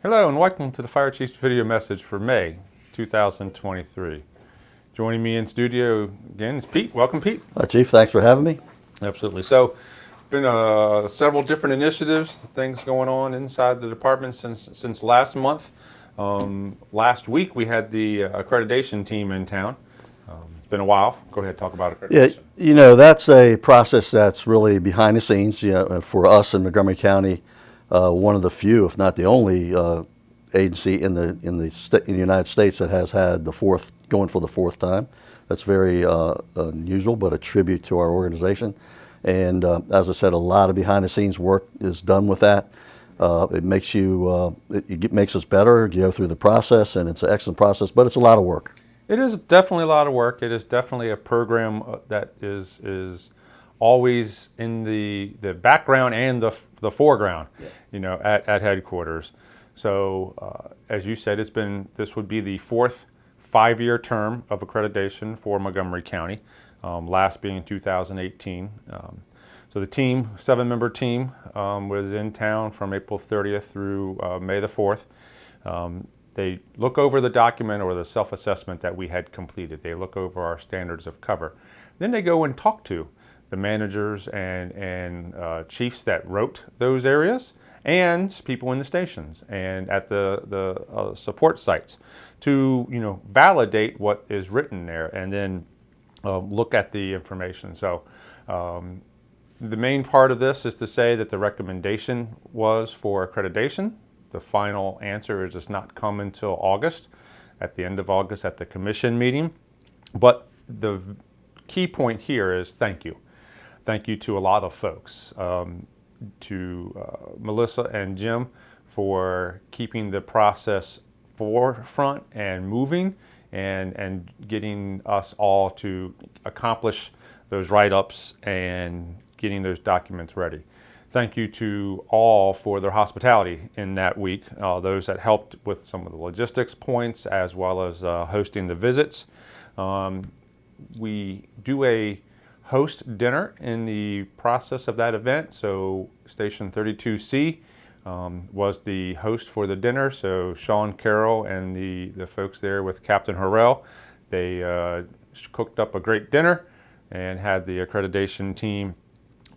Hello and welcome to the Fire Chief's video message for May 2023. Joining me in studio again is Pete. Welcome, Pete. Chief, thanks for having me. Absolutely. So, been several different initiatives, things going on inside the department since last month. Last week we had the accreditation team in town. It's been a while. Go ahead, talk about accreditation. Yeah, that's a process that's really behind the scenes. For us in Montgomery County, one of the few, if not the only, agency in the United States that has had going for the fourth time. That's very unusual, but a tribute to our organization. And as I said, a lot of behind the scenes work is done with that. It makes it makes us better. You go through the process, and it's an excellent process, but it's a lot of work. It is definitely a lot of work. It is definitely a program that is always in the background and the foreground, at headquarters. So as you said, this would be the fourth 5-year term of accreditation for Montgomery County, last being 2018. So the team, 7-member team, was in town from April 30th through May the 4th. They look over the document or the self-assessment that we had completed. They look over our standards of cover. Then they go and talk to the managers and chiefs that wrote those areas and people in the stations and at the support sites to validate what is written there and then look at the information. So the main part of this is to say that the recommendation was for accreditation. The final answer does not come until August, at the end of August at the commission meeting. But the key point here is thank you. Thank you to a lot of folks, to Melissa and Jim for keeping the process forefront and moving and getting us all to accomplish those write-ups and getting those documents ready. Thank you to all for their hospitality in that week, those that helped with some of the logistics points as well as hosting the visits. We do a host dinner in the process of that event, so Station 32C was the host for the dinner. So Sean Carroll and the folks there with Captain Harrell, they cooked up a great dinner and had the accreditation team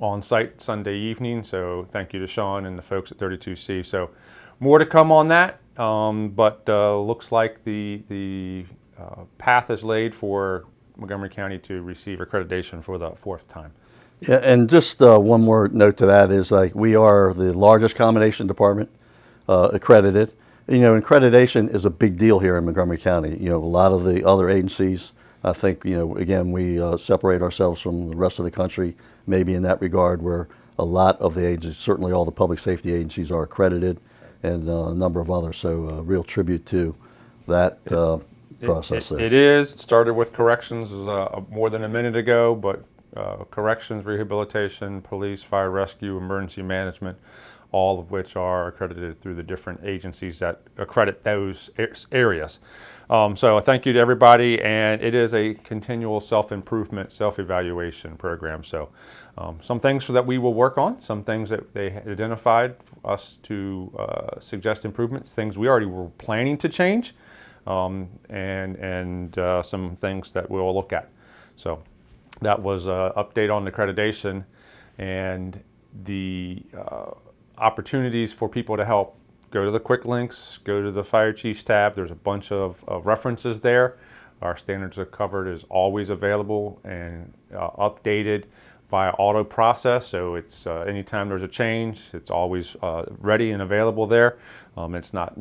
on site Sunday evening. So thank you to Sean and the folks at 32C. So more to come on that, but looks like the path is laid for Montgomery County to receive accreditation for the fourth time. Yeah, and just one more note to that is we are the largest combination department accredited. Accreditation is a big deal here in Montgomery County. A lot of the other agencies, I think, again, we separate ourselves from the rest of the country, maybe in that regard, where a lot of the agencies, certainly all the public safety agencies, are accredited, and a number of others. So a real tribute to that process. It is. It started with corrections more than a minute ago, but corrections, rehabilitation, police, fire rescue, emergency management, all of which are accredited through the different agencies that accredit those areas. So thank you to everybody, and it is a continual self-improvement, self-evaluation program. So some things that we will work on, some things that they identified for us to suggest improvements, things we already were planning to change, and some things that we'll look at. So that was an update on accreditation and the opportunities for people to help. Go to the quick links, go to the Fire Chiefs tab. There's a bunch of references there. Our standards of cover is always available and updated via auto process. So it's anytime there's a change, it's always ready and available there. It's not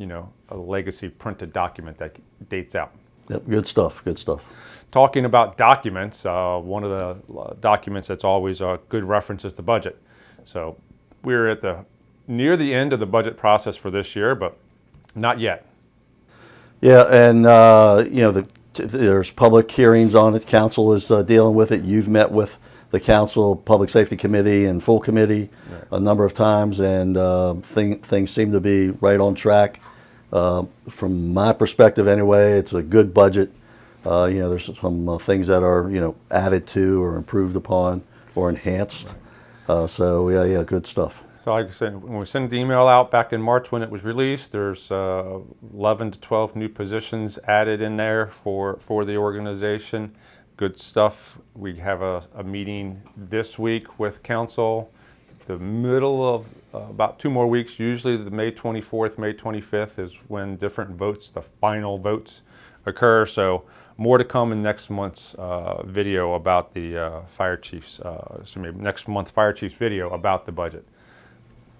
a legacy printed document that dates out. Yep, good stuff. Good stuff. Talking about documents, one of the documents that's always a good reference is the budget. So we're at near the end of the budget process for this year, but not yet. Yeah, and there's public hearings on it. Council is dealing with it. You've met with the Council Public Safety Committee and full committee a number of times, and things seem to be right on track. From my perspective anyway, it's a good budget. There's some things that are added to or improved upon or enhanced. So yeah, good stuff. So like I said, when we sent the email out back in March when it was released, there's 11 to 12 new positions added in there for the organization. Good stuff. We have a meeting this week with council. The middle of about 2 more weeks, usually the May 24th, May 25th is when different votes, the final votes occur. So more to come in next month's video about the fire chiefs, next month fire chiefs video about the budget.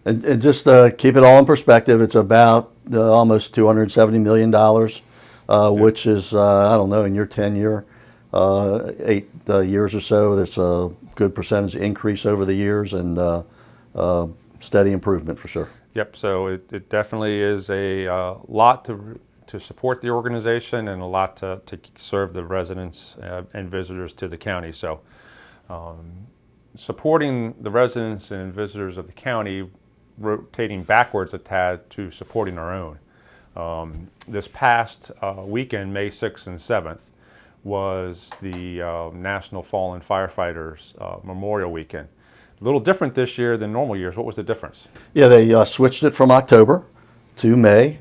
And just keep it all in perspective, it's about almost $270 million, which is, I don't know, in your tenure, 8 years or so, that's a good percentage increase over the years, and steady improvement for sure. Yep, so it definitely is a lot to support the organization and a lot to serve the residents and visitors to the county. So supporting the residents and visitors of the county, rotating backwards a tad to supporting our own. This past weekend, May 6th and 7th, was the National Fallen Firefighters Memorial Weekend. A little different this year than normal years. What was the difference? Yeah, they switched it from October to May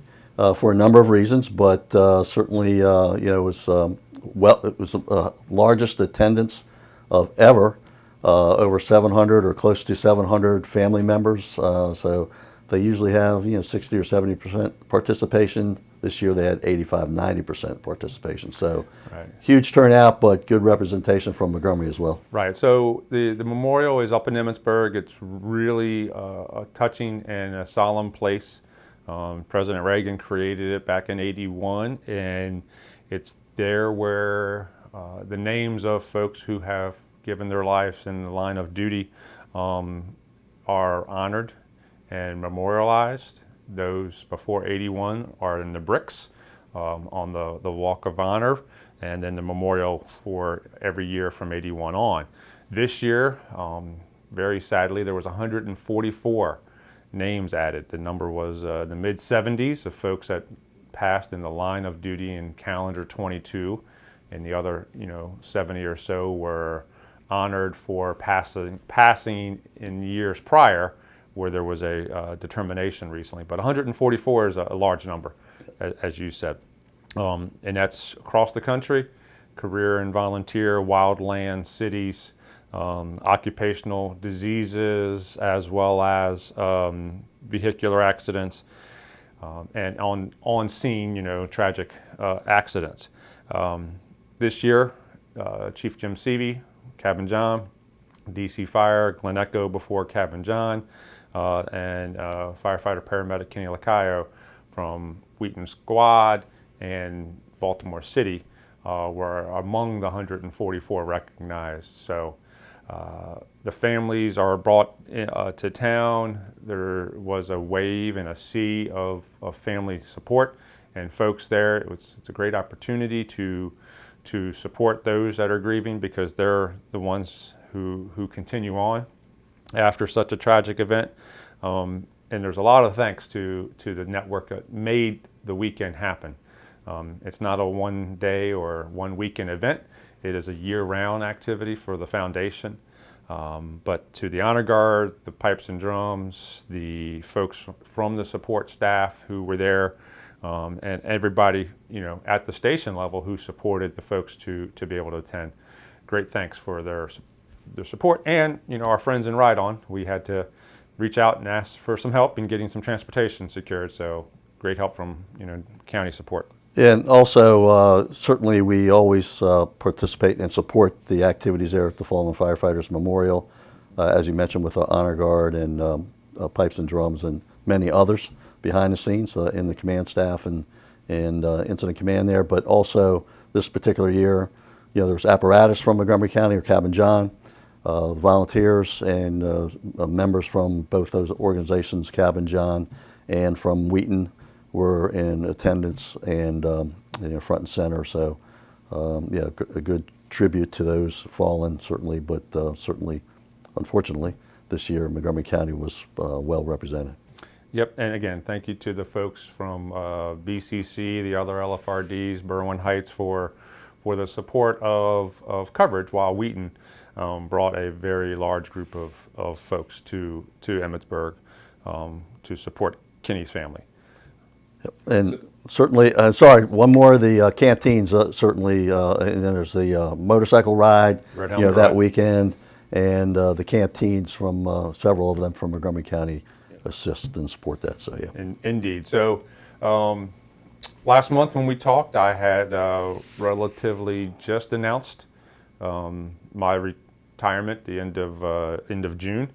for a number of reasons, but certainly it was the largest attendance of ever. Over 700 or close to 700 family members. So they usually have 60 or 70% participation. This year they had 85, 90% participation. So right. Huge turnout, but good representation from Montgomery as well. Right. So the memorial is up in Emmitsburg. It's really a touching and a solemn place. President Reagan created it back in '81, and it's there where the names of folks who have given their lives in the line of duty are honored and memorialized. Those before '81 are in the bricks on the Walk of Honor, and then the memorial for every year from '81 on. This year, very sadly, there was 144 names added. The number was the mid-70s of folks that passed in the line of duty in calendar 22, and the other 70 or so were honored for passing in years prior where there was a determination recently. But 144 is a large number, as you said. And that's across the country, career and volunteer, wildland, cities, occupational diseases, as well as vehicular accidents, and on scene, tragic accidents. This year, Chief Jim Seavey, Cabin John, DC Fire, Glen Echo before Cabin John, and firefighter paramedic Kenny Lacayo from Wheaton Squad and Baltimore City were among the 144 recognized. So the families are brought to town. There was a wave and a sea of family support and folks there. It's a great opportunity to support those that are grieving, because they're the ones who continue on after such a tragic event. And there's a lot of thanks to the network that made the weekend happen. It's not a one day or one weekend event. It is a year-round activity for the foundation. But to the Honor Guard, the Pipes and Drums, the folks from the support staff who were there, and everybody at the station level who supported the folks to be able to attend. Great thanks for their support, and our friends in Ride On. We had to reach out and ask for some help in getting some transportation secured. So great help from county support. And also, certainly we always participate and support the activities there at the Fallen Firefighters Memorial, as you mentioned, with the Honor Guard and Pipes and Drums and many others behind the scenes in the command staff and incident command there. But also this particular year, there was apparatus from Montgomery County or Cabin John, volunteers and members from both those organizations, Cabin John and from Wheaton, were in attendance and front and center. So a good tribute to those fallen, certainly, but certainly, unfortunately, this year Montgomery County was well represented. Yep, and again, thank you to the folks from BCC, the other LFRDs, Berwyn Heights for the support of coverage, while Wheaton brought a very large group of folks to Emmitsburg. to support Kinney's family. And certainly, sorry, one more, the canteens, certainly, and then there's the motorcycle ride, Red that Helmet Ride. weekend, and the canteens from several of them from Montgomery County assist and support that, so yeah. Indeed. So last month when we talked, I had relatively just announced my retirement the end of June.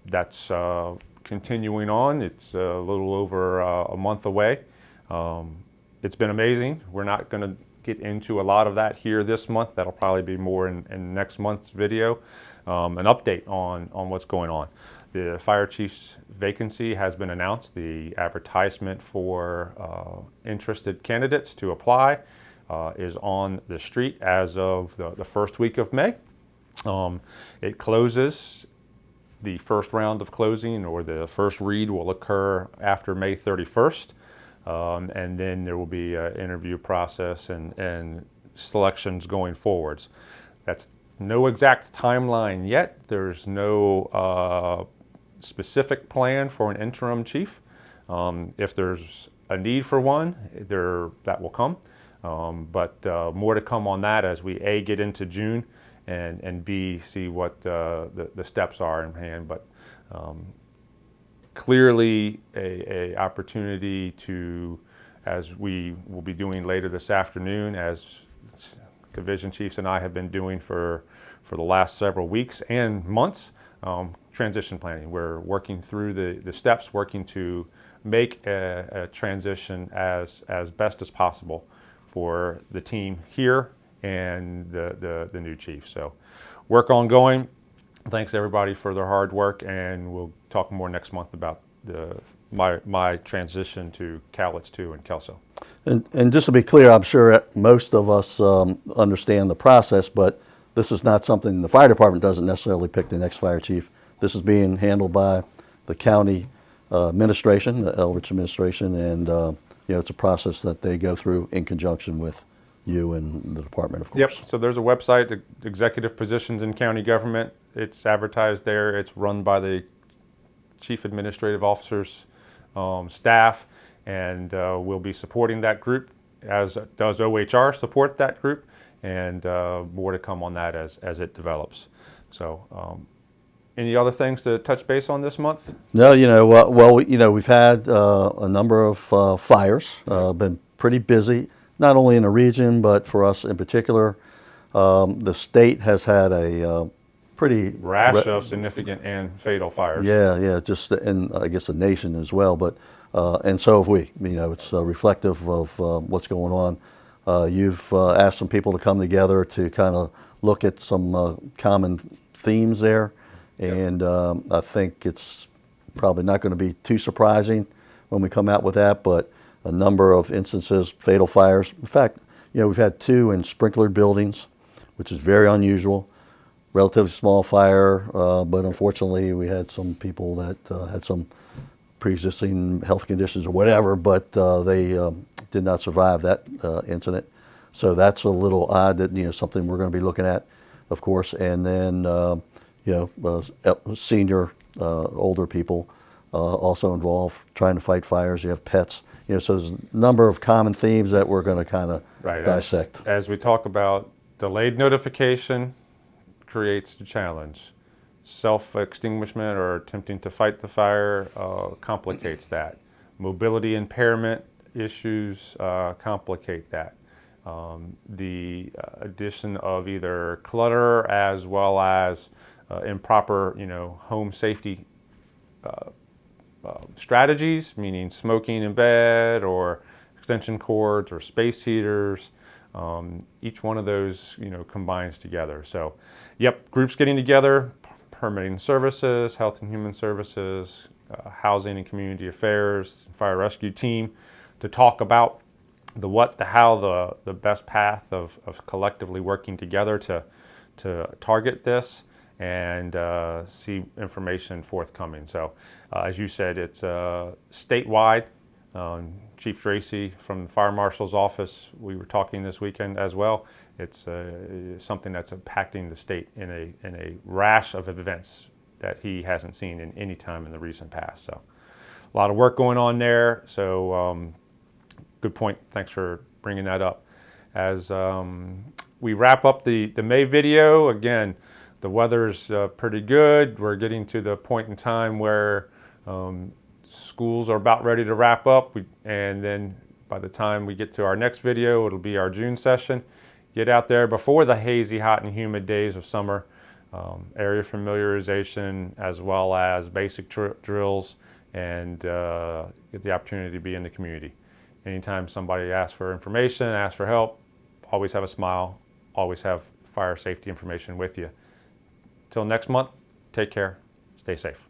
That's continuing on. It's a little over a month away. It's been amazing. We're not going to get into a lot of that here this month. That'll probably be more in next month's video. An update on what's going on. The fire chief's vacancy has been announced. The advertisement for interested candidates to apply is on the street as of the first week of May. It closes. The first round of closing, or the first read, will occur after May 31st. And then there will be an interview process and selections going forwards. That's no exact timeline yet. There's no specific plan for an interim chief. If there's a need for one, that will come. But more to come on that as we get into June, and B, see what the steps are in hand. But clearly a opportunity to, as we will be doing later this afternoon, as division chiefs and I have been doing for the last several weeks and months, transition planning. We're working through the steps, working to make a transition as best as possible for the team here and the new chief. So work ongoing. Thanks everybody for their hard work, and we'll talk more next month about my transition to Cowlitz 2 and Kelso. And just to be clear, I'm sure most of us understand the process, but this is not something, the fire department doesn't necessarily pick the next fire chief. This is being handled by the county administration, the Elbridge administration, and it's a process that they go through in conjunction with you and the department, of course. Yep, so there's a website, executive positions in county government. It's advertised there. It's run by the chief administrative officer's staff, and we'll be supporting that group, as does OHR support that group, and more to come on that as it develops. So any other things to touch base on this month? No, we've had a number of fires, been pretty busy, not only in the region, but for us in particular. The state has had a pretty rash of significant and fatal fires. Yeah, just, and I guess the nation as well, but and so have we. It's reflective of what's going on. You've asked some people to come together to kind of look at some common themes there, and I think it's probably not going to be too surprising when we come out with that, but a number of instances, fatal fires. In fact, we've had 2 in sprinklered buildings, which is very unusual. Relatively small fire, but unfortunately we had some people that had some pre-existing health conditions or whatever, but they did not survive that incident. So that's a little odd, that something we're going to be looking at, of course. And then senior, older people also involved trying to fight fires. You have pets. So there's a number of common themes that we're going to kind of dissect. As we talk about, delayed notification creates the challenge. Self-extinguishment or attempting to fight the fire complicates that. Mobility impairment issues complicate that. The addition of either clutter as well as improper, home safety strategies, meaning smoking in bed or extension cords or space heaters. Each one of those, combines together. So, groups getting together, permitting services, health and human services, housing and community affairs, fire rescue team, to talk about the what, the how, the best path of collectively working together to target this and see information forthcoming. So, as you said, it's statewide. Chief Tracy from the Fire Marshal's office, we were talking this weekend as well. It's something that's impacting the state in a rash of events, that he hasn't seen in any time in the recent past. So a lot of work going on there. So good point. Thanks for bringing that up. As we wrap up the May video, again, the weather's pretty good. We're getting to the point in time where schools are about ready to wrap up. And then by the time we get to our next video, it'll be our June session. Get out there before the hazy, hot, and humid days of summer. Area familiarization as well as basic drills, and get the opportunity to be in the community. Anytime somebody asks for information, asks for help, always have a smile, always have fire safety information with you. Till next month, take care, stay safe.